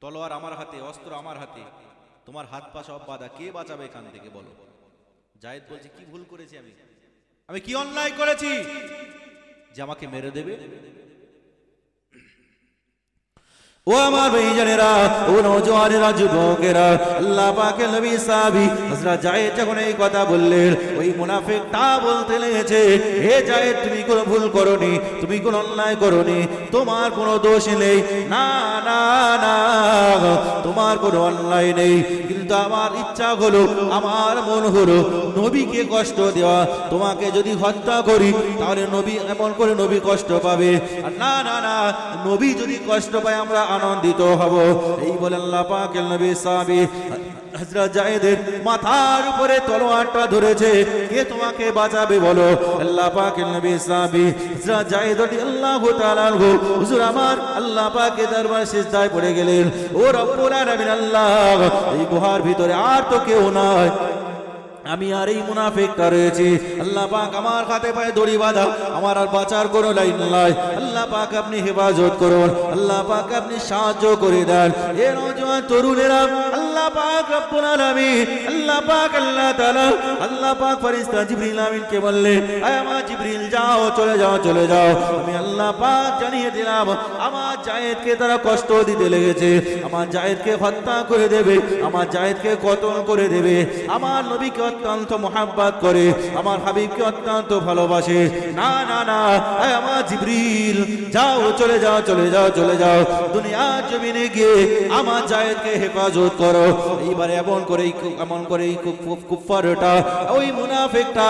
তলোয়ার আমার হাতে, অস্ত্র আমার হাতে, তোমার হাত পা সব বাঁধা, কে বাঁচাবে এখান থেকে বলো? জায়েদ বলছে, কি ভুল করেছি আমি? আমি কি অন্যায় করেছি যে আমাকে মেরে দেবে? ও আমার ভাইজানেরা, ও নওজওয়ানেরা, যুবকেরা, আল্লাহ পাকের নবী সাহাবী হযরত জায়েদ যখন এই কথা বললেন, ওই মুনাফিকটা বলতে লেগেছে, হে জায়েদ, তুমি কোনো ভুল করনি, তুমি কোনো অন্যায় করনি, তোমার কোনো দোষ নেই। না না না, তোমার কোনো অন্যায় নেই, কিন্তু আমার ইচ্ছা হলো, আমার মন হলো নবীকে কষ্ট দেওয়া। তোমাকে যদি হত্যা করি তাহলে নবী, এমন করে নবী কষ্ট পাবে। আর না না না, নবী যদি কষ্ট পায় আমরা আনন্দিত হব। এই বলে আল্লাহ পাকের নবী সাহাবী হযরত জায়েদের মাথার উপরে তলোয়ারটা ধরেছে, কে তোমাকে বাঁচাবে বলো? আল্লাহ পাকের নবী সাহাবী হযরত জায়েদ রাদিয়াল্লাহু তাআলা আনহু, হুজুর আমার আল্লাহ পাকের দরবারে সিজদায় পড়ে গেলেন। ও রব্বুল আলামিন আল্লাহ, এই গুহার ভিতরে আর তো কেউ নাই, আমি আর এই মুনাফিকটা রয়েছি। আল্লাহ পাক আমার হাতে পায়ে দড়ি বাঁধা, আমার আর বাঁচার কোনো লাইন নাই। আল্লাহ পাক আপনি হেফাজত করুন, আল্লাহ পাক আপনি সাহায্য করে দেন। এ নওজোয়ান তরুণেরা, আল্লাহ পাক রব্বুল আলামিন, আল্লাহ পাক আল্লাহ তাআলা, আল্লাহ পাক ফেরেশতা জিবরিল আমিনকে বললেন, আয় আমার জিবরিল, যাও, চলে যাও, চলে যাও। আমি আল্লাহ পাক জানিয়ে দিলাম, আমার জায়েদকে তারা কষ্ট দিতে লেগেছে, আমার জায়েদকে হত্যা করে দেবে, আমার জায়েদকে কতল করে দেবে। আমার নবীকে অত্যন্ত মোহাব্বত করে, আমার হাবিবকে অত্যন্ত ভালোবাসে। না না না, আমার জিবরিল, যাও, চলে যাও, চলে যাও, চলে যাও, দুনিয়ার জমিনে গিয়ে আমার জায়েদকে হেফাজত করো। এইবার এমন করে কুফারটা, ওই মুনাফিকটা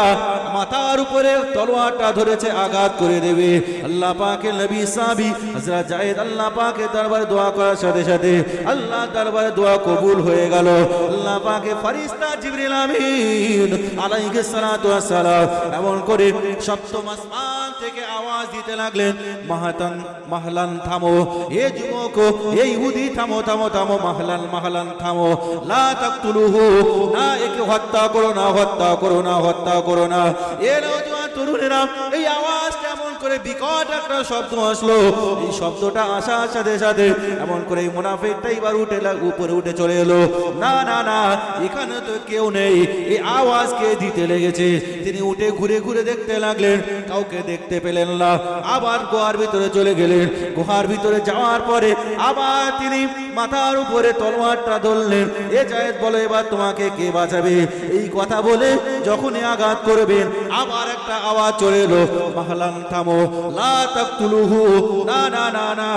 মাথার উপরে তলোয়ারটা ধরেছে, আঘাত করে দেবে। আল্লাহ পাকের নবী সাহাবী হযরত জায়েদ আল্লাহ পাকের দরবারে দোয়া করার সাথে সাথে আল্লাহ দরবারে দোয়া কবুল হয়ে গেল। আল্লাহ পাকের ফেরেশতা জিবরিল আমিন আলাইহিস সালাতু ওয়াস সালাম এমন করে সপ্তম আসমান থেকে আওয়াজ দিতে লাগলেন, মাহলান থামো, হে যুবক, হে ইহুদি, থামো থামো থামো, মাহলান মাহলান থামো, লা তাকতুলুহু, না একে হত্যা করো না, হত্যা করো না, হত্যা করো না। এ নওজোয়ান তরুণেরা, এই আওয়াজটা এমন করে বিকট একটা শব্দ আসলো। এই শব্দটা আসার সাথে সাথে এমন করে এই মুনাফিকটা এবার উপরে উঠে চলে এলো। না না না, এখানে তো কেউ নেই, এই আওয়াজ কে দিতে লেগেছে? তিনি উঠে ঘুরে ঘুরে দেখতে লাগলেন, কাউকে দেখতে পেলেন না। আবার গুহার ভিতরে চলে গেলেন। গুহার ভিতরে যাওয়ার পরে আবার তিনি মাথার উপরে তলোয়ারটা ধরলেন। এ জায়েদ, বলো এবার তোমাকে কে বাঁচাবে? এই কথা বলে যখনই আঘাত করবেন, আবার একটা আওয়াজ চলে এলো, মাহলান থামো, লা তাকতুলুহু, না না না না,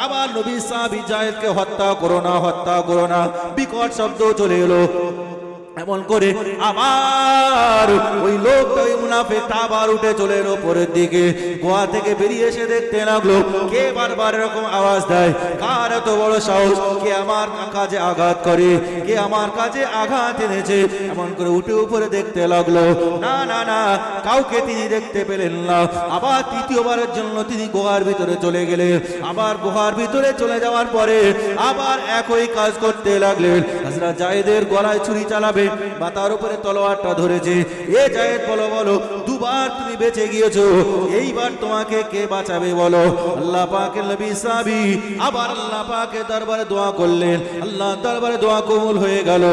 আবার নবী সাহাবী জায়েদকে হত্যা করো না, হত্যা করো না। বিকট শব্দ চলে এলো। এমন করে আবার ওই লোকটা, ওই মুনাফিকটা আবার উঠে চলে এলো উপরের দিকে। গোয়া থেকে বেরিয়ে এসে দেখতে লাগলো, কে বারবার এরকম আওয়াজ দেয়, কার এত বড় সাহস, কে আমার কাজে আঘাত করে, কে আমার কাজে আঘাত এনেছে। এমন করে উঠে উপরে দেখতে লাগলো। না না না, কাউকে তিনি দেখতে পেলেন না। আবার তৃতীয়বারের জন্য তিনি গুহার ভিতরে চলে গেলেন। আবার গুহার ভিতরে চলে যাওয়ার পরে আবার একই কাজ করতে লাগলেন। হযরত জায়েদের গলায় ছুরি চালাবে, মাথার উপরে তলোয়ারটা ধরেছে। এ জায়েদ, বলো বলো, দুবার তুমি বেঁচে গিয়েছো, এইবার তোমাকে কে বাঁচাবে বলো? আল্লাহ পাকের নবী সাহাবী আবার আল্লাহ পাকের দরবারে দোয়া করলেন। আল্লাহ দরবারে দোয়া কবুল হয়ে গেল।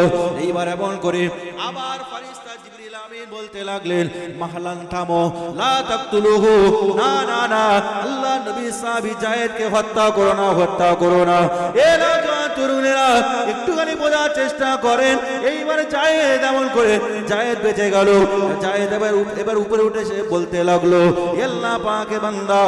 এইবার এমন করে আবার ফেরেশতা জিবরিল আমিন বলতে লাগলেন, মাহলান থামো, লা তাকতুলুহু, না না না, আল্লাহ নবী সাহাবী জায়েদকে হত্যা করো না, হত্যা করো না। এ নওজোয়ান তরুণেরা, একটুখানি বোঝার চেষ্টা করেন। এইবার জায়েদ এমন করে, জায়েদ বেঁচে গেল। জায়েদ এবার উপরে উঠে সে বলতে লাগলো, আল্লাহ পাকের বান্দা,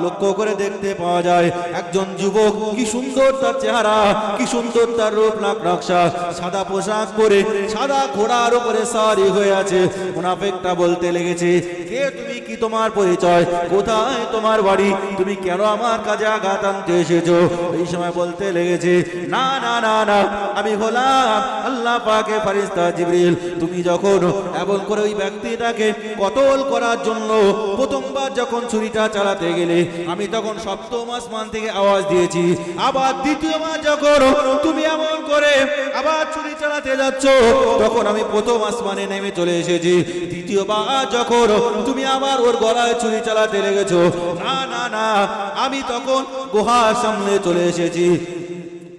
লক্ষ্য করে দেখতে পাওয়া যায় একজন যুবক, কি সুন্দর তার চেহারা, কি সুন্দর তার রূপ নকশা, সাদা পোশাক পরে সাদা ঘোড়ার উপরে সারি হয়ে আছে। মুনাফিকটা বলতে লেগেছে, কে তুমি, কি তোমার পরিচয়, কোথায় তোমার বাড়ি, তুমি কেন আমার কাজে আঘাত আনতে এসেছো? এই সময় বলতে লেগেছে, না না না না, আমি হলাম আল্লাহ পাকের ফেরেশতা জিবরিল। তুমি যখন এমন করে ওই ব্যক্তিটাকে কতল করার জন্য প্রথমবার যখন ছুরিটা চালাতে গেলে, আমি তখন সপ্তম আসমান থেকে আওয়াজ দিয়েছি। আবার দ্বিতীয়বার যখন তুমি এমন করে আবার ছুরি চালাতে যাচ্ছ, তখন আমি প্রথম আসমানে নেমে চলে এসেছি। দ্বিতীয়বার যখন তুমি আবার ওর গলায় ছুরি চালাতে লেগেছো, না না না, আমি তখন গুহার সামনে চলে এসেছি।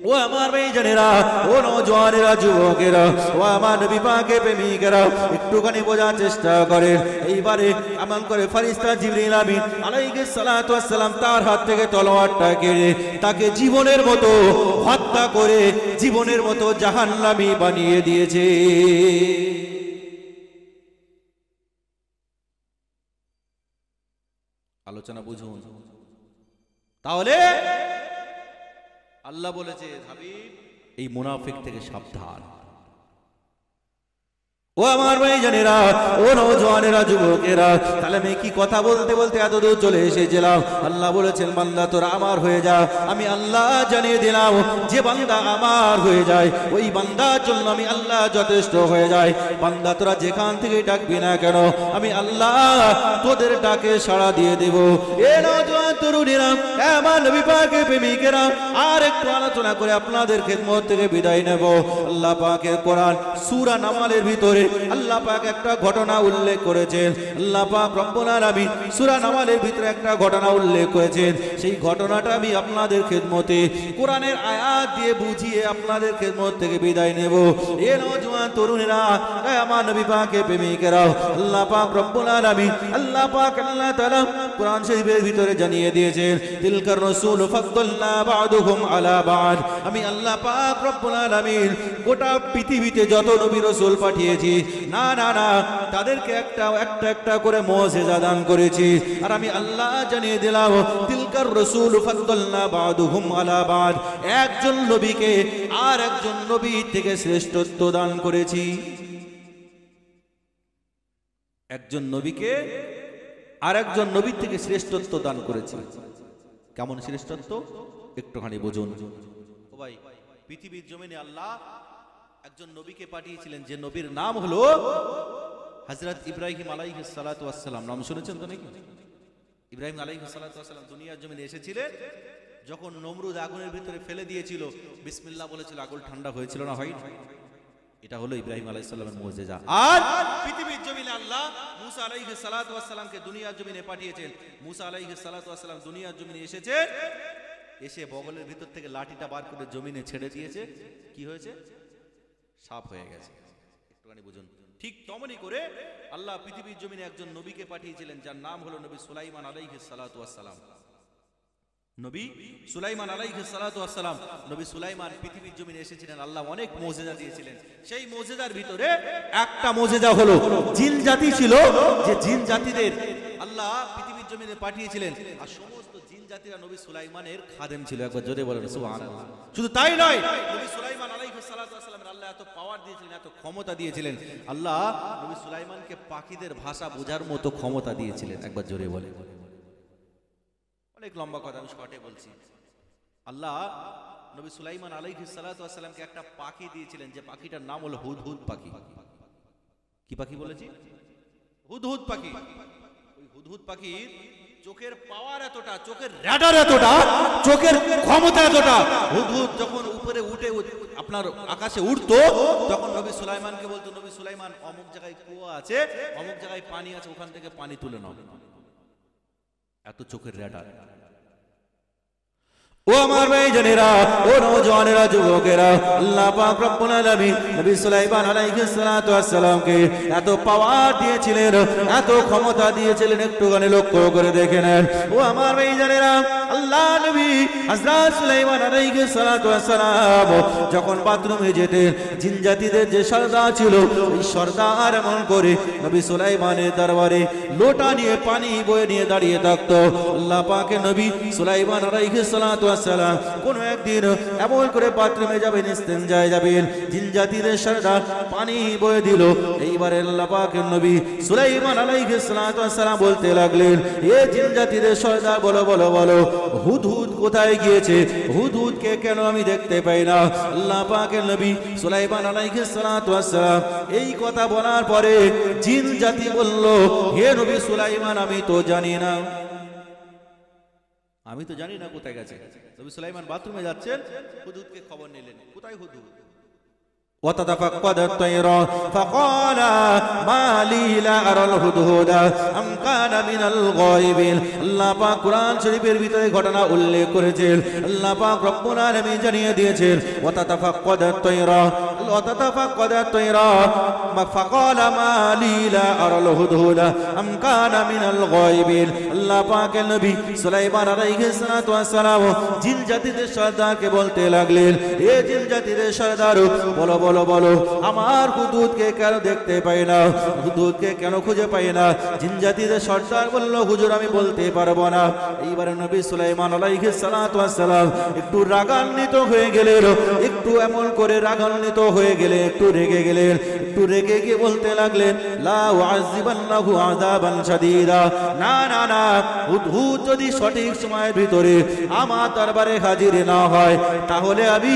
ও আমার ভাইজানেরা, ও নওজওয়ানেরা, যুবকেরা, ও আমার নবী পাকের প্রেমিকেরা, একটুখানি বোঝার চেষ্টা করেন। এইবারে এমন করে ফেরেশতা জিবরিল আমিন আলাইহিস সালাতু ওয়াস সালাম তার হাত থেকে তলোয়ারটা কেড়ে তাকে জীবনের মতো হত্যা করে জীবনের মতো জাহান্নামী বানিয়ে দিয়েছে। আলোচনা বুঝুন। তাহলে আল্লাহ বলেছে, হাবিব এই মুনাফিক থেকে সাবধান। ও আমার ভাইজানেরা, ও নওজওয়ানেরা, যুবকেরা, তাহলে আমি কি কথা বলতে বলতে এত দূর চলে এসেছিলাম। আল্লাহ বলেছেন, বান্দা তোরা আমার হয়ে যা। আমি আল্লাহ জানিয়ে দিলাম, যে বান্দা আমার হয়ে যায় ওই বান্দার জন্য আমি আল্লাহ যথেষ্ট হয়ে যায়। বান্দা তোরা যেখান থেকে ডাকবি না কেন, আমি আল্লাহ তোদের ডাকে সাড়া দিয়ে দেব। এ নওজওয়ান তরুণীরা, আমার নবী পাকের প্রেমিকেরা, আর একটু আলোচনা করে আপনাদের খেদমত থেকে বিদায় নেব। আল্লাহ পাকের কোরআন সূরা নামালের ভিতরে আল্লাহ পাক একটা ঘটনা উল্লেখ করেছেন। আল্লাহ পাক রব্বুল আলামিন সূরা নামালের ভিতরে একটা ঘটনা উল্লেখ করেছেন। সেই ঘটনাটা আমি আপনাদের খেদমতে কোরআনের আয়াত দিয়ে বুঝিয়ে আপনাদের খেদমত থেকে বিদায় নেব। এ নওজওয়ান তরুণেরা, আমার নবী পাকের প্রেমিকেরা, আল্লাহ পাক রব্বুল আলামিন আল্লাহ পাক আল্লাহ তাআলা কোরআন শরীফের ভিতরে জানিয়ে দিয়েছেন, তিলকার রাসূল ফাদদালনা বা'দুহুম আলা বা'দ। আমি আল্লাহ পাক রব্বুল আলামিন গোটা পৃথিবীতে যত নবী রাসূল পাঠিয়েছি, না না না, তাদেরকে একটা একটা করে মুজিজা দান করেছি। আর আমি আল্লাহ জানিয়ে দিলাম, তিলকার রাসূল ফাদদালনা বা'দুহুম আলা বা'দ, একজন নবীকে আর একজন নবী থেকে শ্রেষ্ঠত্ব দান করেছি। একজন নবীকে আর একজন নবীর থেকে শ্রেষ্ঠত্ব দান করেছি। কেমন শ্রেষ্ঠত্ব একটুখানি বুঝুন। ও ভাই, পৃথিবীর জমিনে আল্লাহ একজন নবীকে পাঠিয়েছিলেন, যে নবীর নাম হলো হযরত ইব্রাহিম আলাইহিস সালাতু ওয়াস সালাম। নাম শুনেছেন তো নাকি? ইব্রাহিম আলাইহিস সালাতু ওয়াস সালাম দুনিয়ার জমিনে এসেছিলেন যখন নমরুদ আগুনের ভিতরে ফেলে দিয়েছিল, বিসমিল্লাহ বলেছিল, আগুন ঠান্ডা হয়েছিল না? হয়। এটা হলো ইব্রাহিম আলাইহিস সালামের মুজিজা। আর পৃথিবীর জমিনে আল্লাহ মুসা আলাইহিস সালাতু ওয়াস সালামকে দুনিয়ার জমিনে পাঠিয়েছেন। মুসা আলাইহিস সালাতু ওয়াস সালাম দুনিয়ার জমিনে এসেছেন, এসে বগলের ভিতর থেকে লাঠিটা বার করে জমিনে ছেড়ে দিয়েছে। কি হয়েছে? সাপ হয়ে গেছে। একটুখানি বুঝুন। ঠিক তেমনই করে আল্লাহ পৃথিবীর জমিনে একজন নবীকে পাঠিয়েছিলেন, যার নাম হলো নবী সুলাইমান আলাইহিস সালাতু ওয়াস সালাম। নবী সুলাইমান আলাইহিস সালাতু ওয়াস সালাম, নবী সুলাইমান পৃথিবীর জমিনে এসেছিলেন। আল্লাহ অনেক মুজিজা দিয়েছিলেন। সেই মুজিজার ভিতরে একটা মুজিজা হলো, জিন জাতি ছিল, যে জিন জাতিদের আল্লাহ পৃথিবীর জমিনে পাঠিয়েছিলেন। আর সমস্ত জিন জাতিরা নবী সুলাইমানের খাদেম ছিল। একবার জোরে বলেন সুবহানাল্লাহ। শুধু তাই নয়, নবী সুলাইমান আলাইহিস সালাতু ওয়াস সালামের আল্লাহ এত পাওয়ার দিয়েছিলেন, এত ক্ষমতা দিয়েছিলেন, আল্লাহ নবী সুলাইমানকে পাখিদের ভাষা বোঝার মতো ক্ষমতা দিয়েছিলেন। একবার জোরে বলে। অনেক লম্বা কথা, আমি শর্টে বলছি। আল্লাহ নবী সুলাইমান আলাইহিস সালাতু ওয়াস সালামকে একটা পাখি দিয়েছিলেন, যে পাখিটার নাম হলো হুদহুদ পাখি। কি পাখি বলেছি? হুদহুদ পাখি। ওই হুদহুদ পাখির চোখের পাওয়ার এতটা, চোখের রাডার এতটা, চোখের ক্ষমতা এতটা, হুদহুদ যখন উপরে উঠে আপনার আকাশে উঠতো, তখন নবী সুলাইমানকে বলতো, নবী সুলাইমান অমুক জায়গায় কুয়া আছে, অমুক জায়গায় পানি আছে, ওখান থেকে পানি তুলে নাও। এত চোখের রাডার। ও আমার ভাইজানেরা, ও নওজওয়ানেরা, যুবকেরা, আল্লাহ পাক রব্বুল আলামিন নবী সুলাইমান আলাইহিস সালাতু ওয়াস সালামকে এত পাওয়ার দিয়েছিলেন, এত ক্ষমতা দিয়েছিলেন, একটুখানি লক্ষ্য করে দেখে নেন। ও আমার ভাইজানেরা, আল্লাহ নবী হযরত সুলাইমান আলাইহিস সালাতু ওয়াস সালাম যখন বাথরুমে যেতেন, জিন জাতিদের যে সর্দার ছিল, ওই সর্দার এমন করে নবী সুলাইমানের দরবারে লোটা নিয়ে পানি বয়ে নিয়ে দাঁড়িয়ে থাকতো। আল্লাহ পাকের নবী সুলাইমান আলাইহিস সালাতু ওয়াস সালাম কোন একদিন এমন করে বাথরুমে যাবেন, ইস্তেঞ্জায় যাবেন, জিন জাতিদের সর্দার পানি বয়ে দিল। এইবারে আল্লাহ পাকের নবী সুলাইমান আলাইহিস সালাতু ওয়াস সালাম বলতে লাগলেন, এ জিন জাতিদের সর্দার, বলো বলো বলো, হুদহুদ কোথায় গিয়েছে? হুদহুদকে কেন আমি দেখতে পাই না? আল্লাহ পাকের নবী সুলাইমান আলাইহিস সালাতু ওয়াস সালাম এই কথা বলার পরে জিন জাতি বলল, হে নবী সুলাইমান, আমি তো জানি না, আমি তো জানি না কোথায় গেছে। নবী সুলাইমান বাথরুমে যাচ্ছেন, হুদহুদকে খবর নিলেন, কোথায় হুদহুদ? وتتفقد الطير فقال ما لي لا أرى الهدهد أم كان من الغائبين আল্লাহ পাক কুরআন শরীফের ভিতরে ঘটনা উল্লেখ করেছেন আল্লাহ পাক রব্বুল আলামিন জানিয়ে দিয়েছেন وتتفقد الطير وتتفقد الطير فقال ما لي لا أرى الهدهد أم كان من الغائبين আল্লাহ পাকের নবী সুলাইমান আলাইহিস সালাতু ওয়াস সালাম জিন জাতিদের সরদারকে বলতে লাগলেন এ জিন জাতিদের সরদার বলো বলো বলো আমার হুদুদকে কেন দেখতে পাই না হুদুদকে কেন খুঁজে পাই না জিন জাতিদের সরদার বলল হুজুর আমি বলতে পারবো না এইবারে নবী সুলাইমান আলাইহিস সালাতু ওয়াস সালাম একটু রাগান্বিত হয়ে গেলেন একটু এমন করে রাগান্বিত হয়ে গেলেন একটু রেগে গেলেন একটু রেগে গিয়ে বলতে লাগলেন লা উআযিবান্নাহু আযাবান শাদীদা না না না হুদহুদ যদি সঠিক সময়ের ভিতরে আমার দরবারে হাজির না হয় তাহলে আমি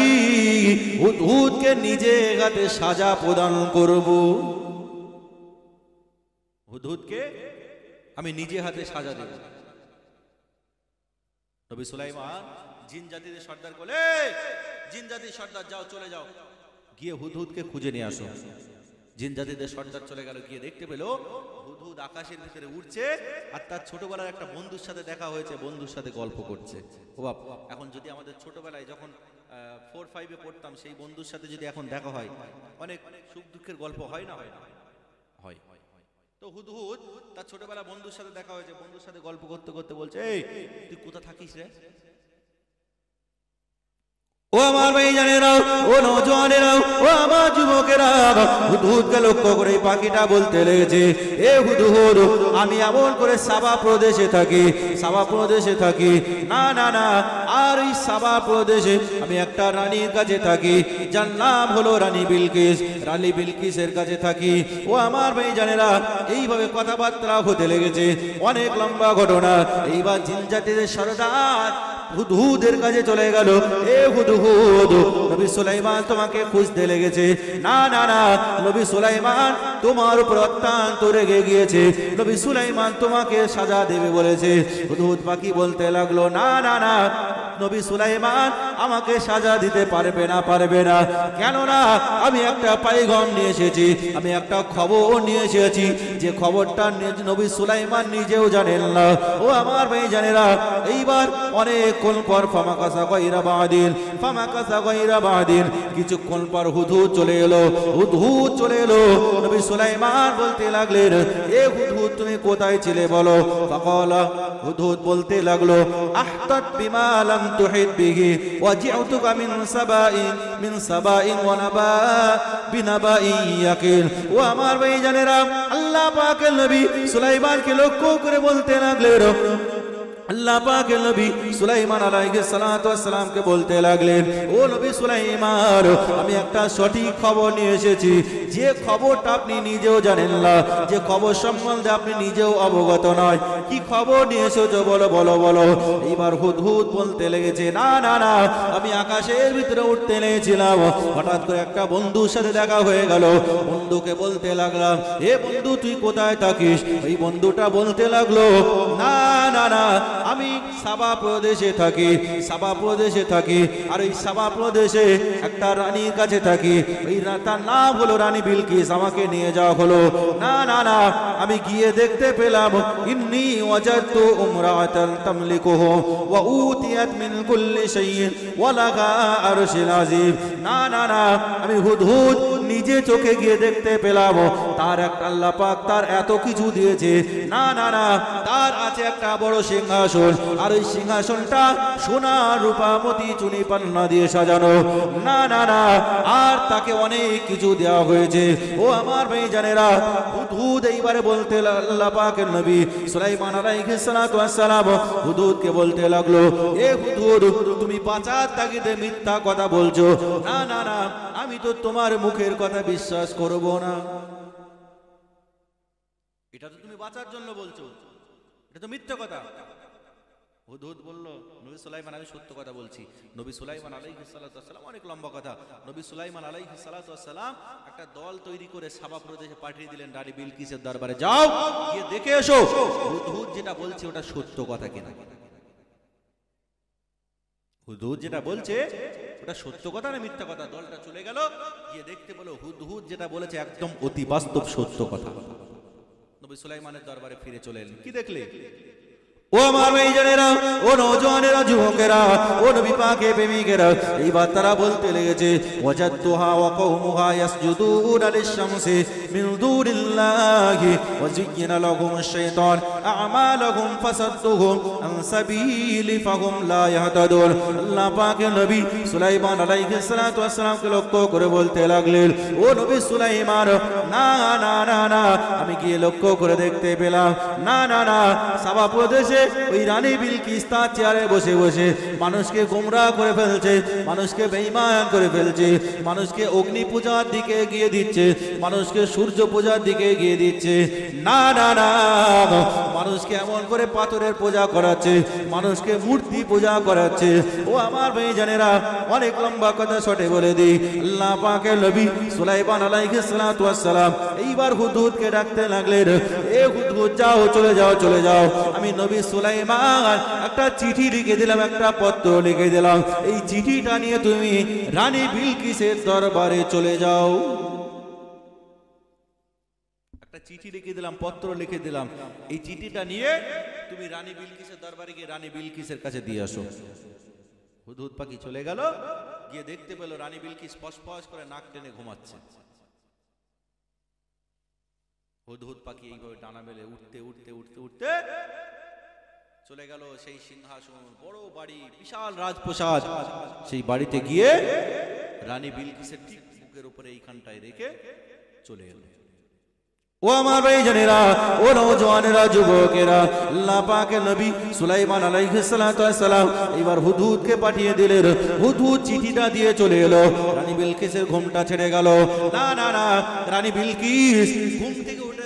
হুদহুদকে নিজে হাতে সাজা প্রদান করব হুদহুদকে আমি নিজে হাতে সাজা দেব নবী সুলাইমান জিন জাতিদের সর্দার বলে জিন জাতির সর্দার যাও চলে যাও গিয়ে হুদহুদকে খুঁজে নিয়ে আসো জিন জাতিদের সর্দার চলে গেল গিয়ে দেখতে পেল হুদহুদ আকাশের ভিতরে উড়ছে আর তার ছোটবেলার একটা বন্ধুর সাথে দেখা হয়েছে বন্ধুর সাথে গল্প করছে ও বাপ এখন যদি আমাদের ছোটবেলায় যখন 4-5 পড়তাম সেই বন্ধুর সাথে যদি এখন দেখা হয় অনেক সুখ দুঃখের গল্প হয় না হয় না হয় তো হুদহুদ তার ছোটবেলা বন্ধুর সাথে দেখা হয়েছে বন্ধুর সাথে গল্প করতে করতে বলছে এই তুই কোথা থাকিস রে ও আমার ভাইজানেরা ও নওজওয়ানেরা ও আমার যুবকেরা হুদহুদকে লক্ষ্য করে পাখিটা বলতে লেগেছে এ হুদহুদ আমি এমন করে সাবা প্রদেশে থাকি না না না আর এই সাবা প্রদেশে আমি একটা রানীর কাছে থাকি যার নাম হলো রানী বিলকিসের কাছে থাকি ও আমার ভাইজানেরা এইভাবে কথাবার্তা হতে লেগেছে অনেক লম্বা ঘটনা এইবার জিন জাতিদের সরদার হুদহুদের কাছে চলে গেল এ হুদহুদ নবী সুলাইমান তোমাকে খুঁজতে লেগেছে না না না নবী সুলাইমান তোমার উপর অত্যন্ত রেগে গিয়েছে নবী সুলাইমান তোমাকে সাজা দেবে বলেছে হুদহুদ পাখি বলতে লাগলো না না না নবী সুলাইমান আমাকে সাজা দিতে পারবে না কেন না আমি একটা পায়গাম নিয়ে এসেছি আমি একটা খবর নিয়ে এসেছি যে খবরটা নবী সুলাইমান নিজেও জানেন না ও আমার ভাইজানেরা এইবার অনেকক্ষণ পর ফামাকাসা গায়রা বাদিন কিছুক্ষণ পর হুদহুদ চলে এলো নবী সুলাইমান বলতে লাগলেন এ হুদহুদ তুমি কোথায় ছিলে বলো ফাকালা হুদহুদ বলতে লাগলো আহতাত বিমা লাম তুহিত বিহি ওয়াজি'তুকা মিন সাবাইন ওয়া বিনাবাইন ইয়াকিন ও আমার ভাইজানেরা আল্লাহ পাকের নবী সুলাইমানকে লক্ষ্য করে বলতে লাগলেন আল্লাহ পাকের নবী সুলাইমান আলাইহিস সালাতু ওয়াস সালামকে বলতে লাগলেন ও নবী সুলাইমান আমি একটা সঠিক খবর নিয়ে এসেছি যে খবরটা আপনি নিজেও জানেন না যে খবর সম্বন্ধে আপনি নিজেও অবগত নয় কি খবর নিয়ে এসেছো বলো বলো বলো এইবার হুদহুদ বলতে লেগেছে না না না আমি আকাশের ভিতরে উঠতে লেগেছিলাম হঠাৎ করে একটা বন্ধুর সাথে দেখা হয়ে গেল বন্ধুকে বলতে লাগলাম এ বন্ধু তুই কোথায় থাকিস ওই বন্ধুটা বলতে লাগলো না না না আমি সাবা প্রদেশে থাকি আর এই সাবা প্রদেশে একটা রানীর কাছে থাকি ওই তার নাম হলো রানী বিলকিস আমাকে নিয়ে যাওয়া হলো না না না আমি গিয়ে দেখতে পেলাম ইন্নী ওয়াজাদতু উমরাতান তামলিকুহু ওয়া উতিয়াত মিন কুল্লি শাইইন ওয়া লাহা আরশুন আযীম না না না আমি হুদহুদ নিজে চোখে গিয়ে দেখতে পেলাম তার একটা আল্লাহ পাক তার এত কিছু দিয়েছে না না না তার আছে একটা বড় সিংহাসন আর ওই সিংহাসনটা সোনা রূপা মতি চুনি পান্না দিয়ে সাজানো না না না আর তাকে অনেক কিছু দেওয়া হয়েছে ও আমার ভাইজানেরা হুদহুদ এইবারে বলতে আল্লাহ পাকের নবী সুলাইমান আলাইহিস সালাতু ওয়াস সালাম হুদহুদকে বলতে লাগলো এ হুদহুদ তুমি বাঁচার তাগিদে মিথ্যা কথা বলছো না না না আমি তো তোমার মুখের কথা বিশ্বাস করব না এটা তো তুমি বাঁচার জন্য বলছো এটা তো মিথ্যা কথা হুদহুদ বলল নবী সুলাইমান আমি সত্য কথা বলছি নবী সুলাইমান আলাইহিস সালাতু ওয়াস সালাম অনেক লম্বা কথা নবী সুলাইমান আলাইহিস সালাতু ওয়াস সালাম একটা দল তৈরি করে সাবা প্রদেশে পাঠিয়ে দিলেন রানী বিলকিসের দরবারে যাও গিয়ে দেখে এসো হুদহুদ যেটা বলছে ওটা সত্য কথা কিনা হুদহুদ যেটা বলছে ওটা সত্য কথা না মিথ্যা কথা? দলটা চলে গেল, গিয়ে দেখতে পেল হুদহুদ যেটা বলেছে একদম অতি বাস্তব সত্য কথা। নবী সুলাইমানের দরবারে ফিরে চলে এলেন। কি দেখলে? ও আমার মেয়েজানেরা, ও নওজওয়ানেরা, যুবকেরা, ও নবী পাকের প্রেমিকেরা, এইবার তারা বলতে লেগেছে ওয়াজাদতুহা ওয়া কওমুহা ইয়াসজুদুনা লিশ-শামসি মিন দুনিল্লাহি ওয়া যায়্যানা লাহুমুশ শাইতান আ'মালাহুম ফাসাদ্দুহুম আন সাবিলি ফাহুম লা ইয়াহতাদুন। আল্লাহ পাকের নবী সুলাইমান আলাইহিস সালাতু ওয়াস সালামকে লক্ষ্য করে বলতে লাগলেন, ও নবী সুলাইমান, না না না না, আমি গিয়ে লক্ষ্য করে দেখতে পেলাম, না না না, সাবা প্রদেশে ওই রানী বিলকিস তার চেয়ারে বসে বসে মানুষকে গোমরাহ করে ফেলছে, মানুষকে বেঈমান করে ফেলছে, মানুষকে অগ্নি পূজার দিকে এগিয়ে দিচ্ছে, মানুষকে সূর্য পূজার দিকে এগিয়ে দিচ্ছে, না না না, মানুষকে এমন করে পাথরের পূজা করাচ্ছে, মানুষকে মূর্তি পূজা করাচ্ছে। ও আমার ভাইজানেরা, অনেক লম্বা কথা শর্টে বলে দিই, আল্লাহ পাকের নবী সুলাইমান আলাইহিস সালাতু ওয়াস সালাম এইবার হুদহুদকে ডাকতে লাগলেন, এ হুদহুদ, যাও, চলে যাও, চলে যাও, আমি নবী সুলাইমান একটা চিঠি লিখে দিলাম, একটা পত্র লিখে দিলাম, এই চিঠিটা নিয়ে তুমি রানী বিলকিসের দরবারে চলে যাও। একটা চিঠি লিখে দিলাম, পত্র লিখে দিলাম, এই চিঠিটা নিয়ে তুমি রানী বিলকিসের দরবারে গিয়ে রানী বিলকিসের কাছে দিয়ে আসো। হুদহুদ পাখি চলে গেল, গিয়ে দেখতে পেল রানী বিলকিস ফসফস করে নাক টেনে ঘুমাচ্ছে। হুদহুদ পাখি এইভাবে ডানা মেলে উঠতে উঠতে উঠতে উঠতে চলে গেল সেই সিংহাসন, বড় বাড়ি, বিশাল রাজপ্রাসাদ, সেই বাড়িতে গিয়ে রানী বিলকিসের ঠিক বুকের উপরে এইখানটায় রেখে চলে এলো। ও আমার ভাইজানেরা, ও নওজওয়ানেরা, যুবকেরা, আল্লাহ পাকের নবী সুলাইমান আলাইহিস সালাতু ওয়াস সালাম এবার হুদহুদকে পাঠিয়ে দিলেন। হুদহুদ চিঠিটা দিয়ে চলে এলো, রানী বিলকিসের ঘুমটা ছেড়ে গেল। না না না, রানী বিলকিস ঘুম থেকে উঠে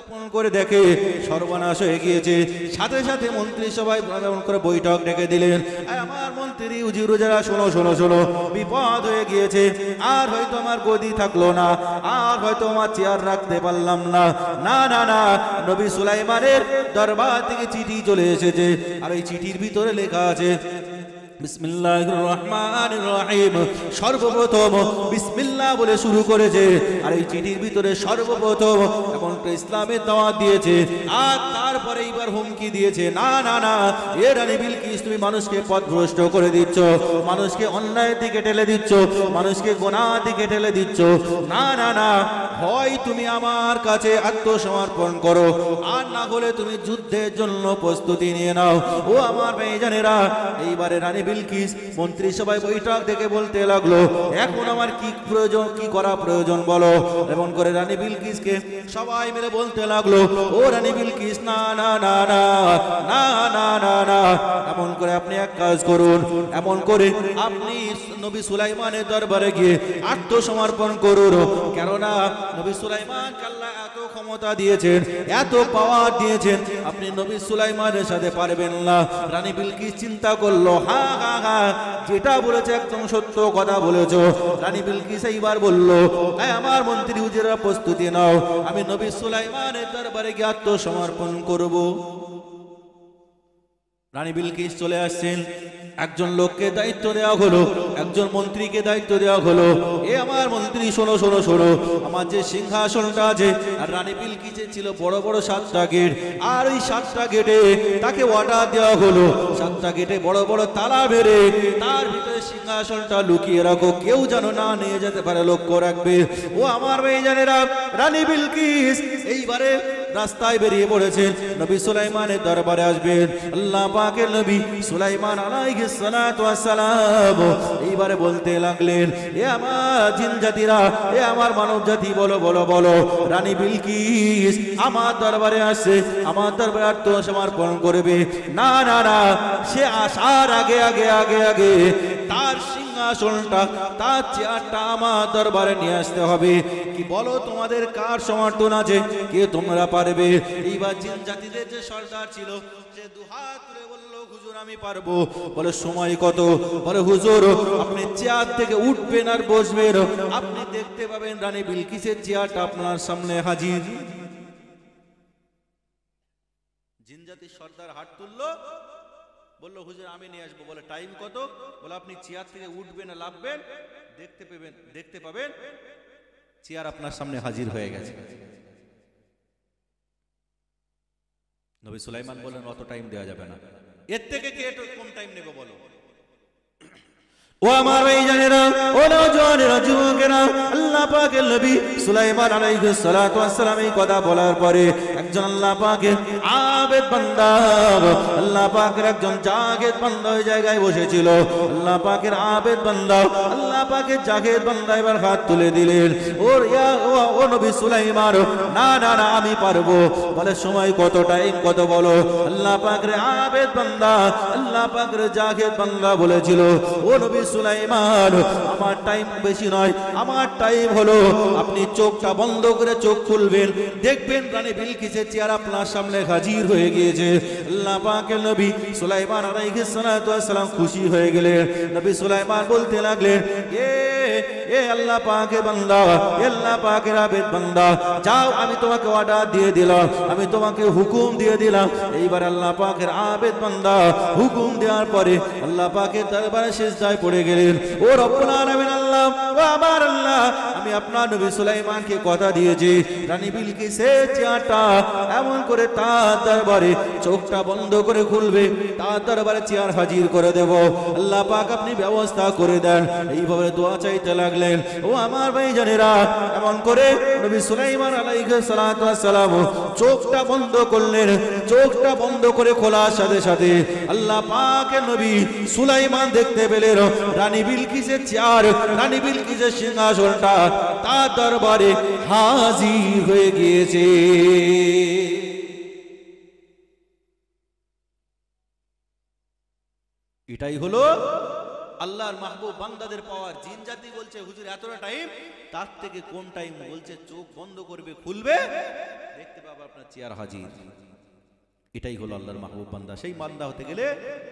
ফোন করে দেখে সর্বনাশ হয়ে গিয়েছে। সাথে সাথে মন্ত্রী সবাই এমন করে বৈঠক ডেকে দিলেন, আমার মন্ত্রী উজিরুজারা, শোনো শোনো শোনো, বিপদ হয়ে গিয়েছে, আর হয়তো আমার গদি থাকলো না, আর হয়তো আমার চেয়ার রাখতে পারলাম না। না না না, নবী সুলাইমানের দরবার থেকে চিঠি চলে এসেছে, আর এই চিঠির ভিতরে লেখা আছে বিসমিল্লাহির রহমানির রহিম। সর্বপ্রথম বিসমিল্লাহ বলে শুরু করেছে, আর এই চিঠির ভিতরে সর্বপ্রথম এখন ইসলামের দাওয়াত দিয়েছে, আর তারপরে এইবার হুমকি দিয়েছে, না না না, এ রানী বিলকিস, তুমি মানুষকে পথভ্রষ্ট করে দিচ্ছ, মানুষকে অন্যায়ের দিকে ঠেলে দিচ্ছ, মানুষকে গুনাহের দিকে ঠেলে দিচ্ছ। না না না, হয় তুমি আমার কাছে আত্মসমর্পণ করো, আর না হলে তুমি যুদ্ধের জন্য প্রস্তুতি নিয়ে নাও। ও আমার ভাইজানেরা, এইবারে রানী বিলকিস মন্ত্রী সবাই বৈঠক থেকে বলতে লাগলো, এখন আমার কি প্রয়োজন, কি করা প্রয়োজন বলো। এমন করে রানী বিলকিসকে সবাই মিলে বলতে লাগলো, ও রানী বিলকিস, না না না না না না না না, এমন করে আপনি এক কাজ করুন, এমন করে আপনি নবী সুলাইমানের দরবারে গিয়ে আত্মসমর্পণ করুন। কেননা নবী সুলাইমানকে আল্লাহ এত ক্ষমতা দিয়েছেন, এত পাওয়ার দিয়েছেন, আপনি নবী সুলাইমানের সাথে পারবেন না। রানী বিলকিস চিন্তা করলো, হ্যাঁ হ্যাঁ হ্যাঁ, যেটা বলেছে একদম সত্য কথা বলেছো। রানী বিলকিস এইবার বললো, আমার মন্ত্রী উজিরা, প্রস্তুতি নাও, আমি নবী সুলাইমানের দরবারে গিয়ে আত্মসমর্পণ করব। রানী বিলকিস চলে আসছেন, একজন লোককে দায়িত্ব দেওয়া হলো, একজন মন্ত্রীকে দায়িত্ব দেওয়া হলো, এ আমার মন্ত্রী, শোনো শোনো শোনো, আমার যে সিংহাসনটা আছে, আর রানী বিলকিসের ছিল বড় বড় 7টা গেট, আর ওই 7টা গেটে তাকে অর্ডার দেওয়া হলো, 7টা গেটে বড় বড় তালা বেড়ে তার ভিতরে সিংহাসনটা লুকিয়ে রাখো, কেউ যেন না নিয়ে যেতে পারে, লক্ষ্য রাখবে। ও আমার ভাইজানেরা, রানী বিলকিস এইবারে রাস্তায় বেরিয়ে পড়েছেন, নবী সুলাইমানের দরবারে আসবেন। আল্লাহ পাকের নবী সুলাইমান আলাইহিস সালাতু ওয়াস সালাম এইবারে বলতে লাগলেন, এ আমার জিন জাতিরা, এ আমার মানব জাতি, বলো বলো বলো, রানী বিলকিস আমার দরবারে আসছে, আমার দরবারে আত্মসমর্পণ করবে। না না না, সে আসার আগে আগে আগে আগে তার সিংহাসনটা, তার চেয়ারটা আমার দরবারে নিয়ে আসতে হবে। কি বলো, তোমাদের কার সমর্থন আছে, কে তোমরা পারবে? এইবার জিন জাতিদের যে সর্দার ছিল, সে দুহাত তুলে বলল, হুজুর আমি পারবো। বলে সময় কত? বলে হুজুর, আপনি চেয়ার থেকে উঠবেন আর বসবেন, আপনি দেখতে পাবেন রানী বিলকিসের চেয়ারটা আপনার সামনে হাজির। জিন জাতির সর্দার হাত তুললো, বললো হুজুর আমি নিয়ে আসবো। বলে টাইম কত? বলে আপনি চেয়ার থেকে উঠবেন না লাফবেন, দেখতে পাবেন চেয়ার আপনার সামনে হাজির হয়ে গেছে। নবী সুলাইমান বললেন অত টাইম দেওয়া যাবে না, এর থেকে কে কম টাইম নেবে বলো। ও আমার ভাইজানেরা, ও নওজওয়ানেরা, যুবকেরা, আল্লাহ পাকের নবী সুলাইমান আলাইহিস সালাতু ওয়াস সালাম এই কথা বলার পরে একজন আল্লাহ পাকের আবেদ বান্দা, আল্লাহ পাকের একজন জাগেদ বান্দা ওই জায়গায় বসেছিল। আল্লাহ পাকের আবেদ বান্দা, আল্লাহ পাকের জাগেদ বান্দা এবার হাত তুলে দিলেন। ও নবী সুলাইমান, না না না আমি পারবো। বলে সময় কত, টাইম কত বলো। আল্লাহ পাকের আবেদ বান্দা, আল্লাহ পাকের জাগেদ বান্দা বলেছিল, ও নবী সুলাইমান, আমার টাইম বেশি নয়, আমার টাইম হলো আপনি চোখটা বন্ধ করে চোখ খুলবেন, দেখবেন রানী বিলকিসের চেয়ার আপনার সামনে হাজির হয়ে গিয়েছে। আল্লাহ পাকের নবী সুলাইমান আলাইহিস সালাতু ওয়াস সালাম খুশি হয়ে গেলেন। নবী সুলাইমান বলতে লাগলেন, এ আল্লাহ পাকের বান্দা, আল্লাহ পাকের আবেদ বান্দা, যাও আমি তোমাকে অর্ডার দিয়ে দিলাম, আমি তোমাকে হুকুম দিয়ে দিলাম। এইবার আল্লাহ পাকের আবেদ বান্দা হুকুম দেওয়ার পরে আল্লাহ পাকের দরবারে সিজদায় পড়ে গেলেন। ও রব্বুল আলামিন, আল্লাহ, ও আমার আল্লাহ, আমি আপনার নবী সুলাইমানকে কথা দিয়েছি রানী বিলকিসের চেয়ারটা এমন করে তার দরবারে চোখটা বন্ধ করে খুলবে, তার দরবারে চেয়ার হাজির করে দেব। আল্লাহ পাক আপনি ব্যবস্থা করে দেন। এইভাবে দোয়া চাইতে লাগলেন। ও আমার ভাইজানেরা, এমন করে নবী সুলাইমান আলাইহিস সালাতু ওয়াস সালাম চোখটা বন্ধ করলেন। চোখটা বন্ধ করে খোলার সাথে সাথে আল্লাহ পাকের নবী সুলাইমান দেখতে পেলেন রানী বিলকিসের চেয়ার, রানী বিলকিসের সিংহাসনটা তার দরবারে হাজির হয়ে গিয়েছে। এটাই হলো আল্লাহর মাহবুব বান্দাদের পাওয়ার। জিন জাতি বলছে হুজুর এতটা টাইম, তার থেকে কোন টাইম? বলছে চোখ বন্ধ করবে, খুলবে, দেখতে পাবে আপনার চেয়ার হাজির। এটাই হলো আল্লাহর মাহবুব বান্দা। সেই বান্দা হতে গেলে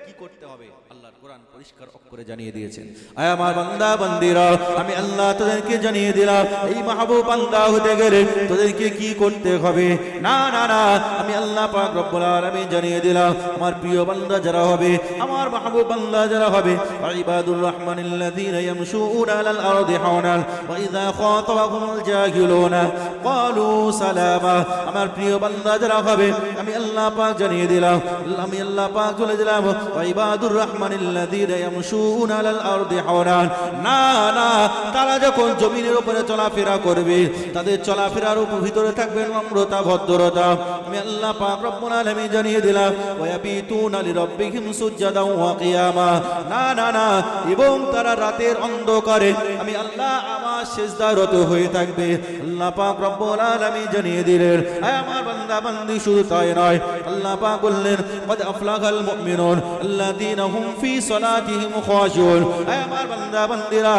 কি করতে হবে আল্লাহর কোরআন পরিষ্কার অক্ষরে জানিয়ে দিয়েছেন। আয় আমার বান্দা বান্দিরা, আমি আল্লাহ তোদেরকে জানিয়ে দিলাম এই মাহবুব বান্দা হতে গেলে তোদেরকে কি করতে হবে। না না না, আমি আল্লাহ পাক রব্বুল আলামিন জানিয়ে দিলাম আমার প্রিয় বান্দা যারা হবে, আমার মাহবুব বান্দা যারা হবে, ইবাদুর রহমানিল্লাযীনা ইয়ামশুনা আলাল আরদি হাওনান ওয়া ইযা খাতাবাহুমুল জাহিলুনা ক্বালু সালামা। আমার প্রিয় বান্দা যারা হবে, আমি আল্লাহ পাক জানিয়ে দিলাম, আমি আল্লাহ পাক বলে দিলাম ইবাদুর রহমানিল্লাযীনা ইয়ামশুনা আলাল আরদি হাওনান। না না, তারা যখন জমিনের উপরে চলাফেরা করবে, তাদের চলাফেরার ভিতরে থাকবে নম্রতা, ভদ্রতা। আমি আল্লাহ পাক রব্বুল আলামিন জানিয়ে দিলাম ওয়া ইয়াবিতুনা লিরাব্বিহিম সুজদান ওয়া কিয়ামা। না না না, এবং তারা রাতের অন্ধকারে আমি আল্লাহ আমার সিজদারত হয়ে থাকবে। আল্লাহ পাক রব্বুল আলামিন জানিয়ে দিলেন। আমার বান্দা বান্দি শুধু তাই নয়, আল্লাহ পাক বললেন কদ আফলাহাল মুমিনুন আল্লাযীনা হুম ফি সালাতিহিম খাশিউন। আমার বান্দা বান্দিরা,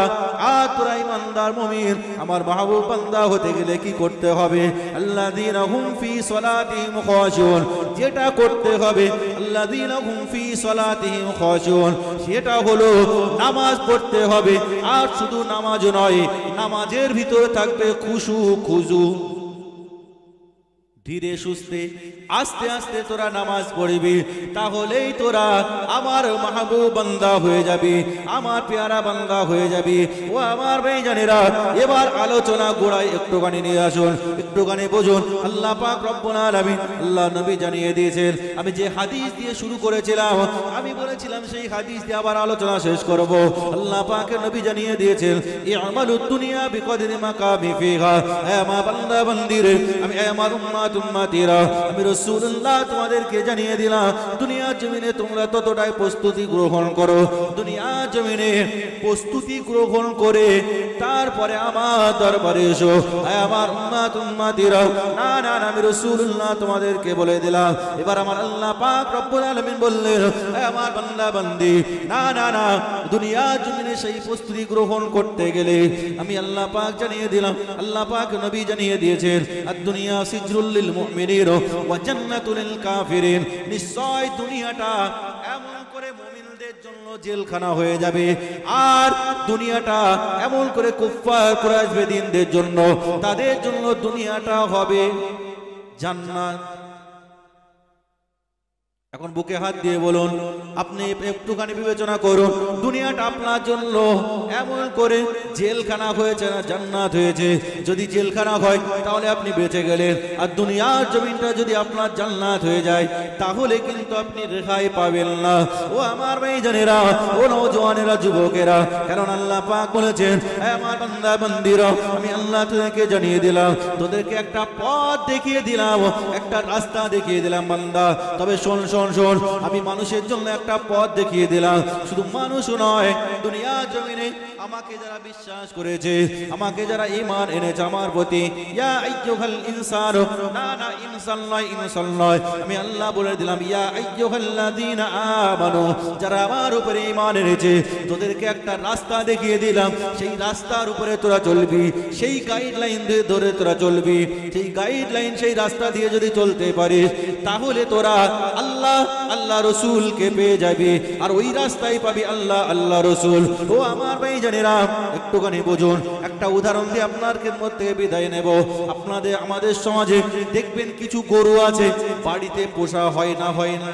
তোরা ঈমানদার মুমিন আমার মাহবুব বান্দা হতে গেলে কি করতে হবে? আল্লাযীনা হুম ফি সালাতিহিম খাশিউন, যেটা করতে হবে আল্লাযীনা হুম ফি সালাতিহিম খাশিউন, সেটা হলো নামাজ পড়তে হবে। আর শুধু নামাজ নয়, নামাজের ভিতরে থাকবে খুশু খুজু। ধীরে সুস্থে আস্তে আস্তে তোরা নামাজ পড়বি, তাহলেই তোরা আমার মাহবুব বান্দা হয়ে যাবি, আমার পেয়ারা বান্দা হয়ে যাবি। ও আমার ভাইজানেরা, এবার আলোচনা গোড়ায় একটুখানি নিয়ে আসুন, একটুখানি বুঝুন। আল্লাহ পাক রব্বুল আলামিন, আল্লাহ নবী জানিয়ে দিয়েছেন। আমি যে হাদিস দিয়ে শুরু করেছিলাম, আমি বলেছিলাম সেই হাদিস দিয়ে আবার আলোচনা শেষ করব। আল্লাহ পাকের নবী জানিয়ে দিয়েছেন ইআমালুদ দুনিয়া বিকদরি মাকামি ফিহা। হে আমার বান্দা বান্দিরে, আমি আমার উম্মত উম্মতিরা, আমি রাসূলুল্লাহ তোমাদেরকে জানিয়ে দিলাম দুনিয়া জমিনে তোমরা ততটাই প্রস্তুতি গ্রহণ করো। দুনিয়া জমিনে প্রস্তুতি গ্রহণ করে তারপরে আমার দরবারে এসো। হে আমার উম্মত উম্মতিরা, না না না, আমি রাসূলুল্লাহ তোমাদেরকে বলে দিলাম। এবার আমার আল্লাহ পাক রব্বুল আলামিন বললেন, হে আমার বান্দা বান্দি, না না না, দুনিয়া জমিনে সেই প্রস্তুতি গ্রহণ করতে গেলে আমি আল্লাহ পাক জানিয়ে দিলাম, আল্লাহ পাক নবী জানিয়ে দিয়েছেন আর দুনিয়া সিজরুল লিল মুমিনিন ওয়া জান্নাতুল লিল কাফিরিন। নিশ্চয় দুনিয়াটা এমন করে মুমিনদের জন্য জেলখানা হয়ে যাবে, আর দুনিয়াটা এমন করে কুফফার কুরাইশ বেদিনদের জন্য, তাদের জন্য দুনিয়াটা হবে জান্নাত। এখন বুকে হাত দিয়ে বলুন, আপনি একটুখানি বিবেচনা করুন, দুনিয়াটা আপনার জন্য এমন করে জেলখানা হয়েছে না জান্নাত হয়েছে? যদি জেলখানা হয় তাহলে আপনি বেঁচে গেলেন, আর দুনিয়ার জমিনটা যদি আপনার জান্নাত হয়ে যায় তাহলে কিন্তু আপনি রেহাই পাবেন না। ও আমার ভাইজানেরা, ও নওজওয়ানেরা, যুবকেরা, কারণ আল্লাহ পাক বলেছেন, হে আমার বান্দা বান্দিরা, আমি আল্লাহ তোদেরকে জানিয়ে দিলাম, তোদেরকে একটা পথ দেখিয়ে দিলাম, একটা রাস্তা দেখিয়ে দিলাম বান্দা। তবে শোন শোন শোন, আমি মানুষের জন্য একটা পথ দেখিয়ে দিলাম। শুধু মানুষ নয়, দুনিয়া জমিনে আমাকে যারা বিশ্বাস করেছে, আমাকে যারা ঈমান এনেছে আমার প্রতি, ইয়া আইয়ুহাল ইনসান, না না ইনসান নয়, ইনসান নয়, আমি আল্লাহ বলে দিলাম, ইয়া আইয়ুহাল্লাযীনা আমানু, যারা আমার উপরে ঈমান এনেছে, তোদেরকে একটা রাস্তা দেখিয়ে দিলাম। সেই রাস্তার উপরে তোরা চলবি, সেই গাইডলাইন দিয়ে ধরে তোরা চলবি। সেই গাইডলাইন, সেই রাস্তা দিয়ে যদি চলতে পারিস তাহলে তোরা আল্লাহ আল্লাহ রসুলকে পেয়ে যাবি, আর ওই রাস্তায় পাবি আল্লাহ আল্লাহ রসুল। ও আমার ভাইজানেরা, একটুখানি বুঝুন, একটা উদাহরণ দিয়ে আপনার খেদমত থেকে বিদায় নেব। আপনাদের আমাদের সমাজে দেখবেন কিছু গরু আছে বাড়িতে পোষা হয় না, হয় না?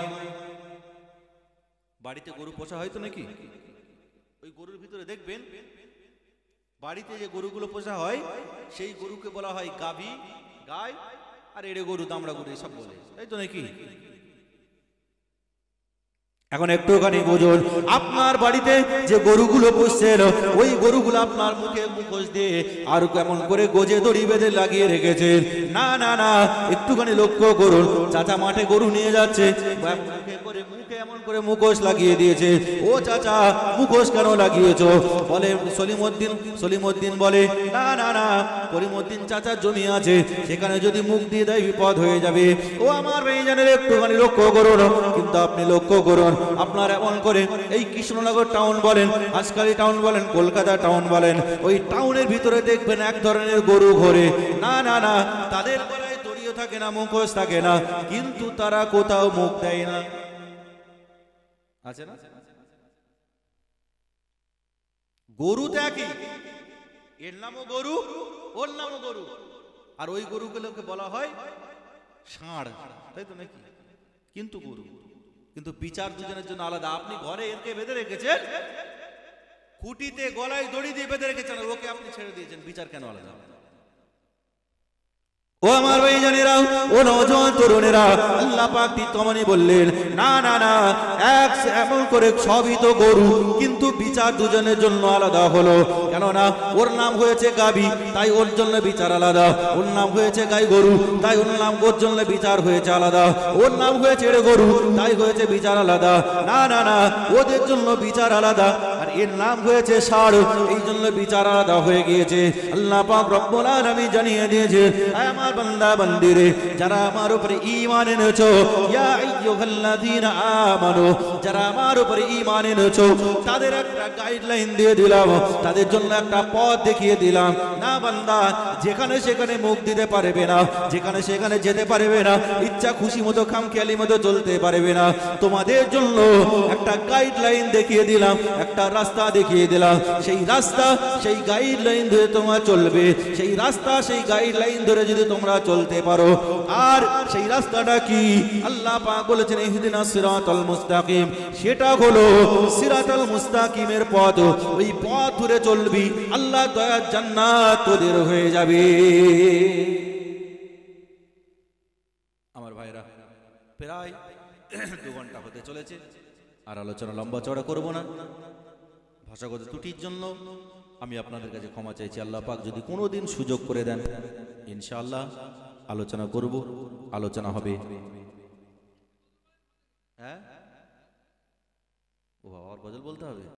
বাড়িতে গরু পোষা হয় তো নাকি? ওই গরুর ভিতরে দেখবেন বাড়িতে যে গরুগুলো পোষা হয় সেই গরুকে বলা হয় গাভী, গাই, আর এড়ে গরু, দামড়া গরু এসব বলে, তাই তো নাকি? এখন একটুখানি বুঝুন, আপনার বাড়িতে যে গরুগুলো পুষছেন ওই গরুগুলো আপনার মুখে মুখোশ দিয়ে আর কেমন করে গোজে দড়ি বেঁধে লাগিয়ে রেখেছেন। না না না, একটুখানি লক্ষ্য করুন, চাচা মাঠে গরু নিয়ে যাচ্ছে, মুখে এমন করে মুখোশ লাগিয়ে দিয়েছে। ও চাচা, মুখোশ কেন লাগিয়েছো? বলে সলিমউদ্দিন বলে, না না না, করিমউদ্দিন চাচার জমি আছে, সেখানে যদি মুখ দিয়ে দেয় বিপদ হয়ে যাবে। ও আমার ভাইজানেরা, একটুখানি লক্ষ্য করুন। কিন্তু আপনি লক্ষ্য করুন, আপনার এমন করে এই কৃষ্ণনগর টাউন বলেন, হাসখালি টাউন বলেন, কলকাতা টাউন বলেন, ওই টাউনের ভিতরে দেখবেন এক ধরনের গরু ঘোরে। না না না, তাদের গলায় দড়িও থাকে না, মুখোশ থাকে না, কিন্তু তারা কোথাও মুখ দেয় না, আছে না? গরু তো একই, এর নামও গরু, ওর নামও গরু, আর ওই গরুগুলোকে বলা হয় ষাঁড়, তাই তো নাকি? কিন্তু গরু, কিন্তু বিচার দুজনের জন্য আলাদা। আপনি ঘরে এরকে বেঁধে রেখেছেন, খুঁটিতে গলায় দড়ি দিয়ে বেঁধে রেখেছেন, ওকে আপনি ছেড়ে দিয়েছেন, বিচার কেন আলাদা? ও আমার ভাইজানেরা, ও নওজোয়ান তরুণেরা, আল্লাহ পাক তখনই বললেন, না না না, এমন করে সবই তো গরু, কিন্তু বিচার দুজনের জন্য আলাদা হলো। কেননা ওর নাম হয়েছে গাভী, তাই ওর জন্য বিচার আলাদা। ওর নাম হয়েছে গাই গরু, তাই ওর নাম, ওর জন্য বিচার হয়েছে আলাদা। ওর নাম হয়েছে এড়ে গরু, তাই হয়েছে বিচার আলাদা। না না না, ওদের জন্য বিচার আলাদা, আর এর নাম হয়েছে ষাঁড়, এই জন্য বিচার আলাদা হয়ে গিয়েছে। আল্লাহ পাক রব্বুল আলামিন জানিয়ে দিয়েছে, আমার বান্দা বান্দিরে, যারা আমার উপরে ঈমান এনেছো, ইয়া আইয়ুহাল্লাযীনা আমানু, যারা আমার উপরে ঈমান এনেছো, তাদের একটা গাইডলাইন দিয়ে দিলাম, তাদের জন্য একটা পথ দেখিয়ে দিলাম। না বান্দা, যেখানে সেখানে মুখ দিতে পারবে না, যেখানে সেখানে যেতে পারবে না, ইচ্ছা খুশি মতো খামখেয়ালি মতো চলতে পারবে না। তোমাদের জন্য একটা গাইডলাইন দেখিয়ে দিলাম, একটা রাস্তা দেখিয়ে দিলাম। সেই রাস্তা, সেই গাইডলাইন ধরে তোমরা চলবে। সেই রাস্তা, সেই গাইডলাইন ধরে যদি তোমরা চলতে পারো, আর সেই রাস্তাটা কি? আল্লাহ পাক বলেছেন, ইহদিনাস সিরাতাল মুস্তাকিম, সেটা হলো সিরাতাল মুস্তাকিমের পথ। ওই পথ ধরে চলবি, আল্লাহ দয়ার জান্নাত তোদের হয়ে যাবে। আমার ভাইরা, প্রায় 2 ঘন্টা হতে চলেছে, আর আলোচনা লম্বা চড়া করব না। ভাষাগত ত্রুটির জন্য আমি আপনাদের কাছে ক্ষমা চাইছি। আল্লাহ পাক যদি কোনোদিন সুযোগ করে দেন, ইনশাআল্লাহ আলোচনা করব, আলোচনা হবে। হ্যাঁ, ও বাবা, আর গজল বলতে হবে।